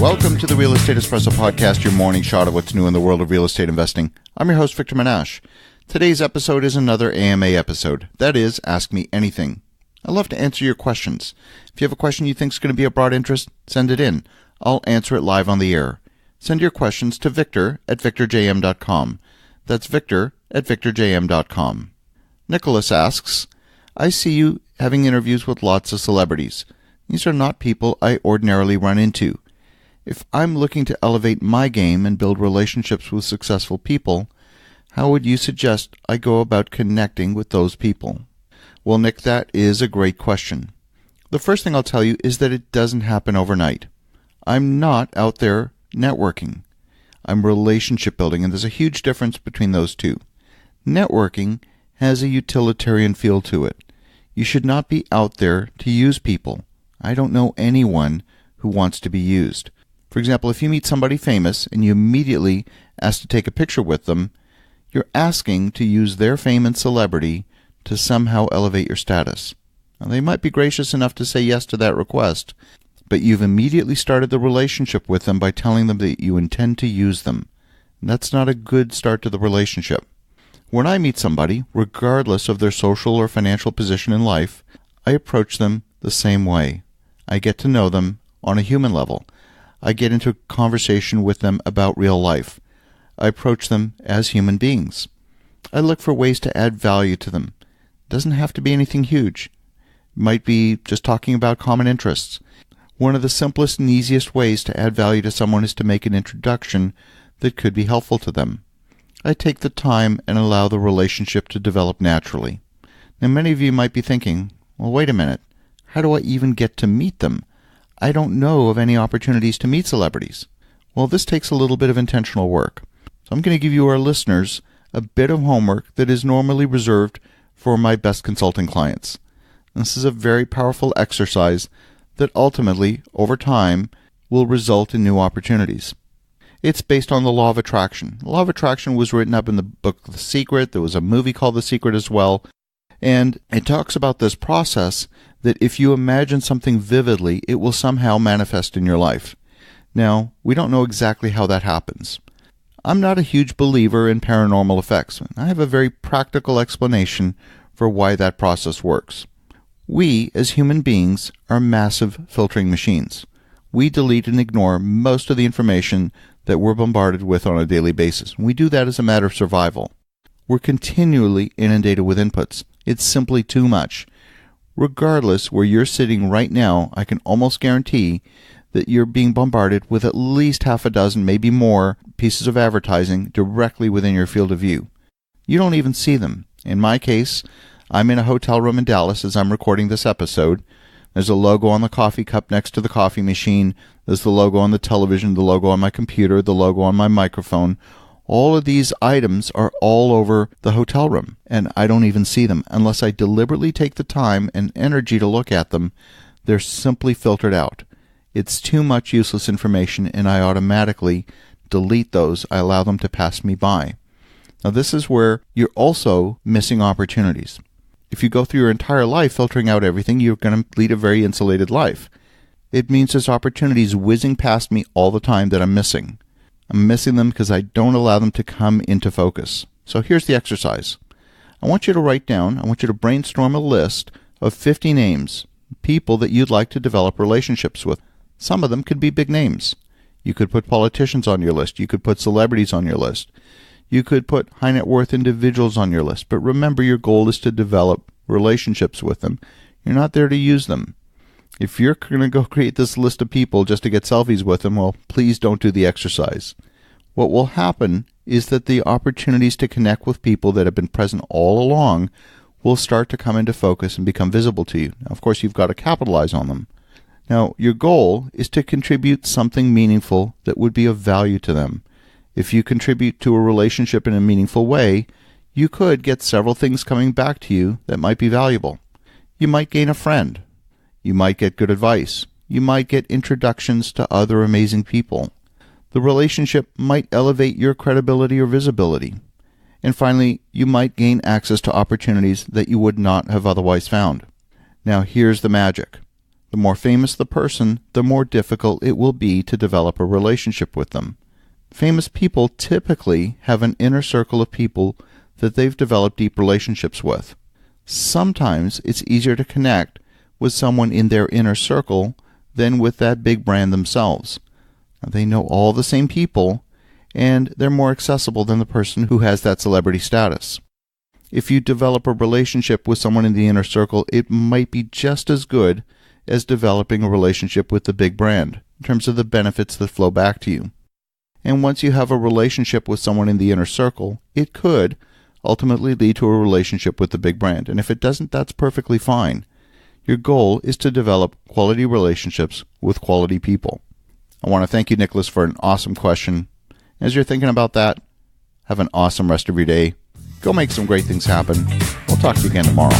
Welcome to the Real Estate Espresso Podcast, your morning shot of what's new in the world of real estate investing. I'm your host, Victor Menashe. Today's episode is another AMA episode. That is, Ask Me Anything. I love to answer your questions. If you have a question you think is going to be of broad interest, send it in. I'll answer it live on the air. Send your questions to victor@victorjm.com. That's victor@victorjm.com. Nicholas asks, I see you having interviews with lots of celebrities. These are not people I ordinarily run into. If I'm looking to elevate my game and build relationships with successful people, how would you suggest I go about connecting with those people? Well, Nick, that is a great question. The first thing I'll tell you is that it doesn't happen overnight. I'm not out there networking. I'm relationship building, and there's a huge difference between those two. Networking has a utilitarian feel to it. You should not be out there to use people. I don't know anyone who wants to be used. For example, if you meet somebody famous and you immediately ask to take a picture with them, you're asking to use their fame and celebrity to somehow elevate your status. Now, they might be gracious enough to say yes to that request, but you've immediately started the relationship with them by telling them that you intend to use them. And that's not a good start to the relationship. When I meet somebody, regardless of their social or financial position in life, I approach them the same way. I get to know them on a human level. I get into a conversation with them about real life. I approach them as human beings. I look for ways to add value to them. It doesn't have to be anything huge. It might be just talking about common interests. One of the simplest and easiest ways to add value to someone is to make an introduction that could be helpful to them. I take the time and allow the relationship to develop naturally. Now, many of you might be thinking, well, wait a minute. How do I even get to meet them? I don't know of any opportunities to meet celebrities. Well, this takes a little bit of intentional work. So I'm going to give you, our listeners, a bit of homework that is normally reserved for my best consulting clients. This is a very powerful exercise that ultimately, over time, will result in new opportunities. It's based on the law of attraction. The law of attraction was written up in the book The Secret. There was a movie called The Secret as well. And it talks about this process that if you imagine something vividly, it will somehow manifest in your life. Now, we don't know exactly how that happens. I'm not a huge believer in paranormal effects. I have a very practical explanation for why that process works. We, as human beings, are massive filtering machines. We delete and ignore most of the information that we're bombarded with on a daily basis. We do that as a matter of survival. We're continually inundated with inputs. It's simply too much. Regardless where you're sitting right now, I can almost guarantee that you're being bombarded with at least half a dozen, maybe more, pieces of advertising directly within your field of view. You don't even see them. In my case, I'm in a hotel room in Dallas as I'm recording this episode. There's a logo on the coffee cup next to the coffee machine. There's the logo on the television, the logo on my computer, the logo on my microphone. All of these items are all over the hotel room, and I don't even see them. Unless I deliberately take the time and energy to look at them, they're simply filtered out. It's too much useless information, and I automatically delete those. I allow them to pass me by. Now, this is where you're also missing opportunities. If you go through your entire life filtering out everything, you're going to lead a very insulated life. It means there's opportunities whizzing past me all the time that I'm missing. I'm missing them because I don't allow them to come into focus. So here's the exercise. I want you to write down, I want you to brainstorm a list of 50 names, people that you'd like to develop relationships with. Some of them could be big names. You could put politicians on your list. You could put celebrities on your list. You could put high net worth individuals on your list. But remember, your goal is to develop relationships with them. You're not there to use them. If you're going to go create this list of people just to get selfies with them, well, please don't do the exercise. What will happen is that the opportunities to connect with people that have been present all along will start to come into focus and become visible to you. Now, of course, you've got to capitalize on them. Now, your goal is to contribute something meaningful that would be of value to them. If you contribute to a relationship in a meaningful way, you could get several things coming back to you that might be valuable. You might gain a friend. You might get good advice. You might get introductions to other amazing people. The relationship might elevate your credibility or visibility. And finally, you might gain access to opportunities that you would not have otherwise found. Now, here's the magic. The The more famous the person, the more difficult it will be to develop a relationship with them. Famous people typically have an inner circle of people that they've developed deep relationships with. Sometimes it's easier to connect with someone in their inner circle than with that big brand themselves. They know all the same people, and they're more accessible than the person who has that celebrity status. If you develop a relationship with someone in the inner circle, it might be just as good as developing a relationship with the big brand, in terms of the benefits that flow back to you. And once you have a relationship with someone in the inner circle, it could ultimately lead to a relationship with the big brand. And if it doesn't, that's perfectly fine. Your goal is to develop quality relationships with quality people. I want to thank you, Nicholas, for an awesome question. As you're thinking about that, have an awesome rest of your day. Go make some great things happen. We'll talk to you again tomorrow.